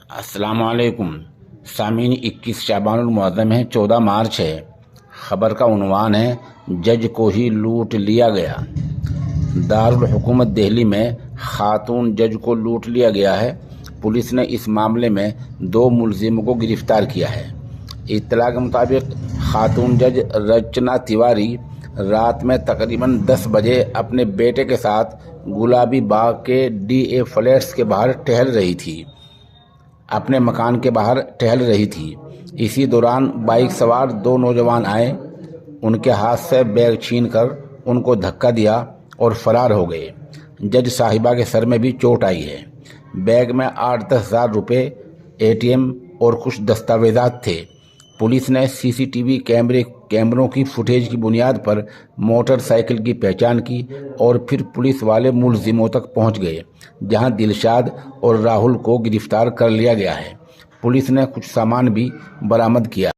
السلام علیکم سامعین، 21 شعبان المعظم ہے، 14 مارچ ہے۔ خبر کا عنوان ہے جج کو ہی لوٹ لیا گیا۔ دارالحکومت دہلی میں خاتون جج کو لوٹ لیا گیا ہے۔ پولیس نے اس معاملے میں 2 ملزموں کو گرفتار کیا ہے۔ اطلاع کے مطابق خاتون جج رچنا تیواری رات میں تقریباً 10 بجے اپنے بیٹے کے ساتھ گلابی باغ کے DA فلیٹس کے باہر ٹہل رہی تھی۔ اپنے مکان کے باہر ٹہل رہی تھی۔ اسی دوران بائک سوار 2 نوجوان آئے، ان کے ہاتھ سے بیگ چھین کر ان کو دھکا دیا اور فرار ہو گئے۔ جج صاحبہ کے سر میں بھی چوٹ آئی ہے۔ بیگ میں 8-10 ہزار روپے، ATM اور کچھ دستاویزات تھے۔ پولیس نے CCTV کیمروں کی فوٹیج کی بنیاد پر موٹر سائیکل کی پہچان کی اور پھر پولیس والے ملزموں تک پہنچ گئے، جہاں دلشاد اور راہل کو گرفتار کر لیا گیا ہے۔ پولیس نے کچھ سامان بھی برآمد کیا۔